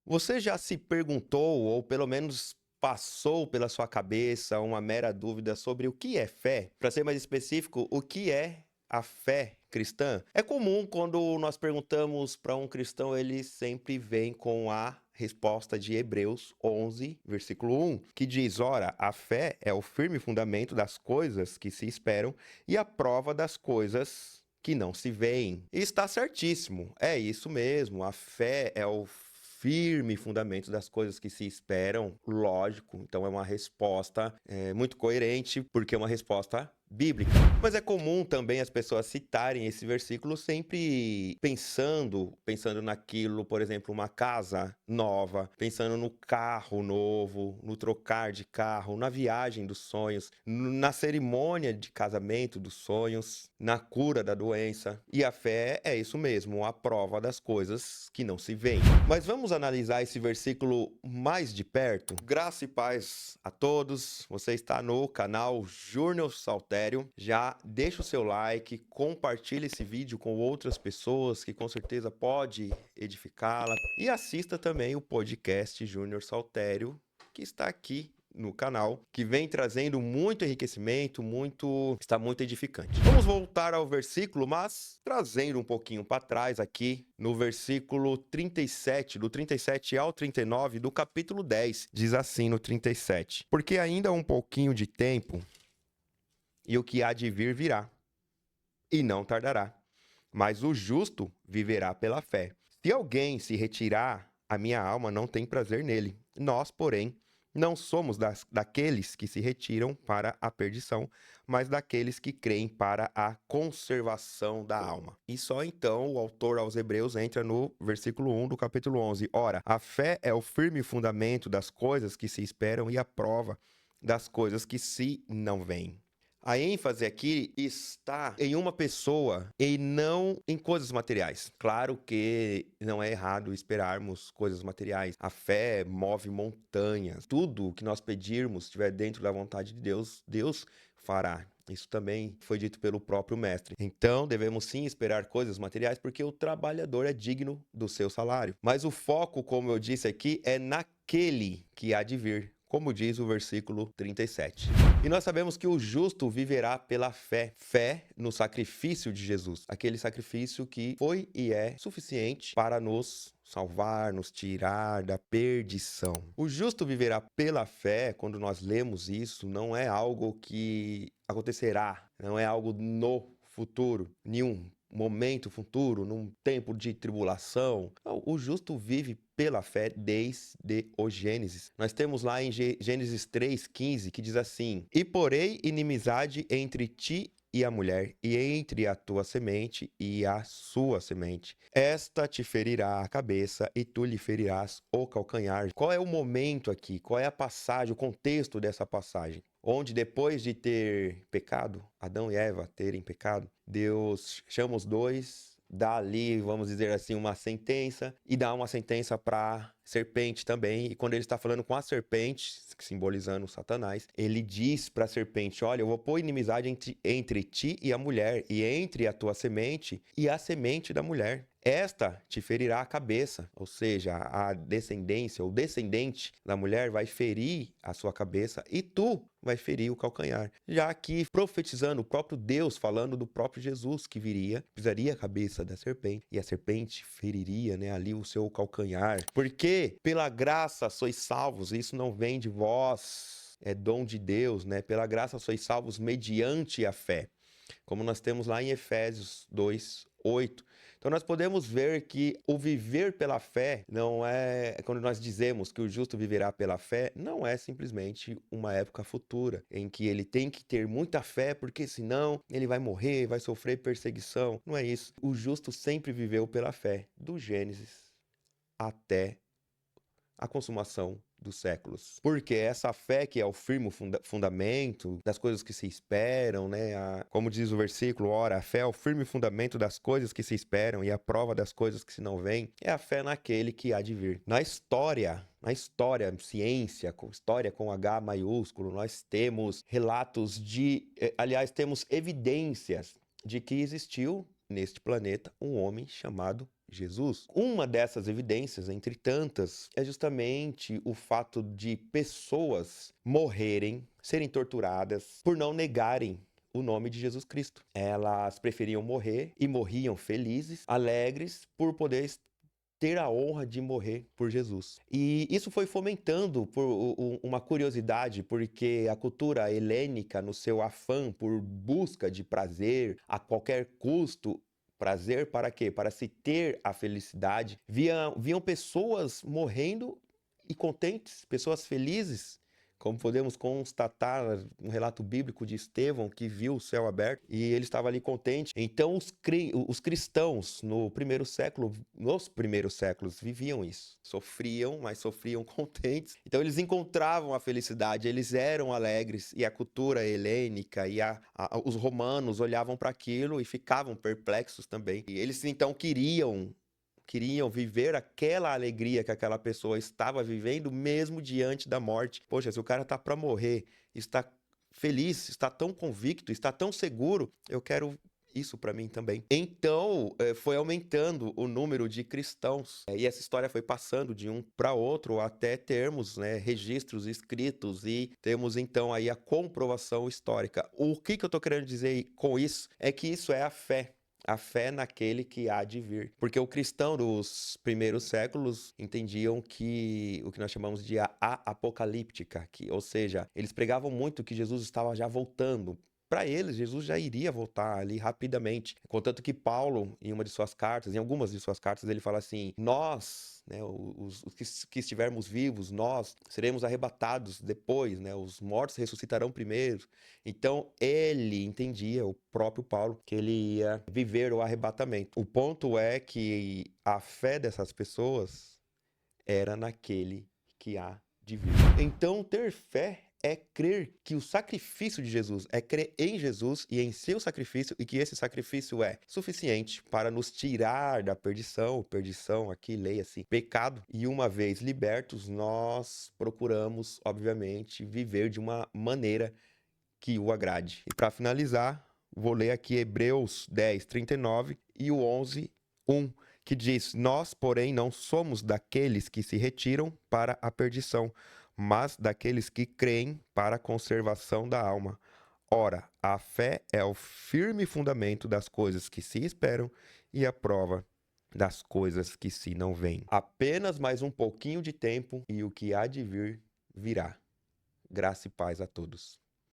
Você já se perguntou, ou pelo menos passou pela sua cabeça uma mera dúvida sobre o que é fé? Para ser mais específico, o que é a fé cristã? É comum quando nós perguntamos para um cristão, ele sempre vem com a resposta de Hebreus 11, versículo 1, que diz: Ora, a fé é o firme fundamento das coisas que se esperam e a prova das coisas que não se veem. E está certíssimo, é isso mesmo. A fé é o firme fundamento das coisas que se esperam, lógico. Então é uma resposta muito coerente, porque é uma resposta bíblica. Mas é comum também as pessoas citarem esse versículo sempre pensando naquilo, por exemplo, uma casa nova, pensando no carro novo, no trocar de carro, na viagem dos sonhos, na cerimônia de casamento dos sonhos, na cura da doença. E a fé é isso mesmo, a prova das coisas que não se veem. Mas vamos analisar esse versículo mais de perto? Graça e paz a todos. Você está no canal Júnior Saltério. Já deixa o seu like, compartilhe esse vídeo com outras pessoas que com certeza pode edificá-la e assista também o podcast Júnior Saltério, que está aqui no canal, que vem trazendo muito enriquecimento, está muito edificante. Vamos voltar ao versículo, mas trazendo um pouquinho para trás aqui, no versículo 37, do 37 ao 39 do capítulo 10, diz assim no 37: Porque ainda há um pouquinho de tempo, e o que há de vir virá, e não tardará. Mas o justo viverá pela fé. Se alguém se retirar, a minha alma não tem prazer nele. Nós, porém, não somos daqueles que se retiram para a perdição, mas daqueles que creem para a conservação da alma. E só então o autor aos Hebreus entra no versículo 1 do capítulo 11. Ora, a fé é o firme fundamento das coisas que se esperam e a prova das coisas que se não veem. A ênfase aqui está em uma pessoa e não em coisas materiais. Claro que não é errado esperarmos coisas materiais. A fé move montanhas. Tudo o que nós pedirmos, estiver dentro da vontade de Deus, Deus fará. Isso também foi dito pelo próprio mestre. Então, devemos sim esperar coisas materiais, porque o trabalhador é digno do seu salário. Mas o foco, como eu disse aqui, é naquele que há de vir, como diz o versículo 37. E nós sabemos que o justo viverá pela fé. Fé no sacrifício de Jesus. Aquele sacrifício que foi e é suficiente para nos salvar, nos tirar da perdição. O justo viverá pela fé, quando nós lemos isso, não é algo que acontecerá, não é algo no futuro, nenhum momento futuro, num tempo de tribulação. O justo vive pela fé desde o Gênesis. Nós temos lá em Gênesis 3:15 que diz assim: E porei inimizade entre ti e a mulher, e entre a tua semente e a sua semente. Esta te ferirá a cabeça, e tu lhe ferirás o calcanhar. Qual é o momento aqui? Qual é a passagem, o contexto dessa passagem? Onde depois de ter pecado, Adão e Eva terem pecado, Deus chama os dois, dá ali, vamos dizer assim, uma sentença, e dá uma sentença para serpente também. E quando ele está falando com a serpente, simbolizando Satanás, ele diz para a serpente: olha, eu vou pôr inimizade entre ti e a mulher, e entre a tua semente e a semente da mulher. Esta te ferirá a cabeça, ou seja, a descendência, o descendente da mulher vai ferir a sua cabeça e tu vai ferir o calcanhar. Já aqui profetizando o próprio Deus, falando do próprio Jesus que viria, pisaria a cabeça da serpente e a serpente feriria, né, ali o seu calcanhar. Porque pela graça sois salvos, isso não vem de vós, é dom de Deus, né? Pela graça sois salvos mediante a fé. Como nós temos lá em Efésios 2:8. Então nós podemos ver que o viver pela fé não é, quando nós dizemos que o justo viverá pela fé, não é simplesmente uma época futura em que ele tem que ter muita fé, porque senão ele vai morrer, vai sofrer perseguição. Não é isso. O justo sempre viveu pela fé, do Gênesis até a consumação dos séculos. Porque essa fé que é o firme fundamento das coisas que se esperam, né? Como diz o versículo, ora, a fé é o firme fundamento das coisas que se esperam e a prova das coisas que se não veem, é a fé naquele que há de vir. Na história, ciência, história com H maiúsculo, nós temos relatos temos evidências de que existiu neste planeta um homem chamado Jesus. Uma dessas evidências, entre tantas, é justamente o fato de pessoas morrerem, serem torturadas por não negarem o nome de Jesus Cristo. Elas preferiam morrer e morriam felizes, alegres, por poder ter a honra de morrer por Jesus. E isso foi fomentando por uma curiosidade, porque a cultura helênica, no seu afã por busca de prazer a qualquer custo, prazer para quê? Para se ter a felicidade, viam pessoas morrendo e contentes, pessoas felizes. Como podemos constatar no relato bíblico de Estevão, que viu o céu aberto e ele estava ali contente. Então, os cristãos nos primeiros séculos, viviam isso. Sofriam, mas sofriam contentes. Então, eles encontravam a felicidade, eles eram alegres. E a cultura helênica e os romanos olhavam para aquilo e ficavam perplexos também. E eles, então, queriam viver aquela alegria que aquela pessoa estava vivendo, mesmo diante da morte. Poxa, se o cara está para morrer, está feliz, está tão convicto, está tão seguro, eu quero isso para mim também. Então, foi aumentando o número de cristãos. E essa história foi passando de um para outro até termos, né, registros escritos e temos então aí a comprovação histórica. O que eu estou querendo dizer com isso é que isso é a fé. A fé naquele que há de vir. Porque o cristão dos primeiros séculos entendiam que o que nós chamamos de a apocalíptica, ou seja, eles pregavam muito que Jesus estava já voltando. Para eles, Jesus já iria voltar ali rapidamente. Contanto que Paulo, em algumas de suas cartas, ele fala assim: nós, né, os que estivermos vivos, nós seremos arrebatados depois, né, os mortos ressuscitarão primeiro. Então, ele entendia, o próprio Paulo, que ele ia viver o arrebatamento. O ponto é que a fé dessas pessoas era naquele que há de vir. Então, ter fé é crer que o sacrifício de Jesus, é crer em Jesus e em seu sacrifício, e que esse sacrifício é suficiente para nos tirar da perdição, aqui leia-se, pecado, e uma vez libertos, nós procuramos, obviamente, viver de uma maneira que o agrade. E para finalizar, vou ler aqui Hebreus 10, 39 e o 11, 1, que diz: nós, porém, não somos daqueles que se retiram para a perdição, mas daqueles que creem para a conservação da alma. Ora, a fé é o firme fundamento das coisas que se esperam e a prova das coisas que se não veem. Apenas mais um pouquinho de tempo e o que há de vir virá. Graça e paz a todos.